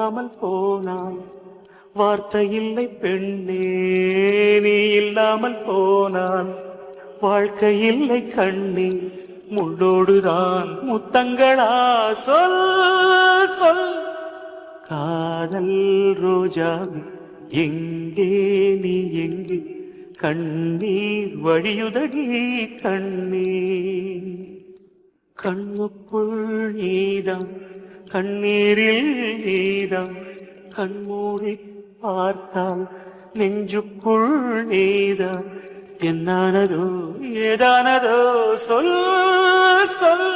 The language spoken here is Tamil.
இல்லாமல் போனான் வார்த்தை இல்லை பெண்ணே, நீ இல்லாமல் போனான் வாழ்க்கை இல்லை கண்ணே, முள்ளோடுதான் முத்தங்களா சொல் சொல். காதல் ரோஜா எங்கே நீ எங்கே, கண்ணீர் வழியுதடி கண்ணீர். கண்ணுக்குள் நீதான் கண்ணீரில் நீதான், கண்மூடி பார்த்தால் நெஞ்சுக்குள் நீதான். என்னானதோ ஏதானதோ சொல் சொல்.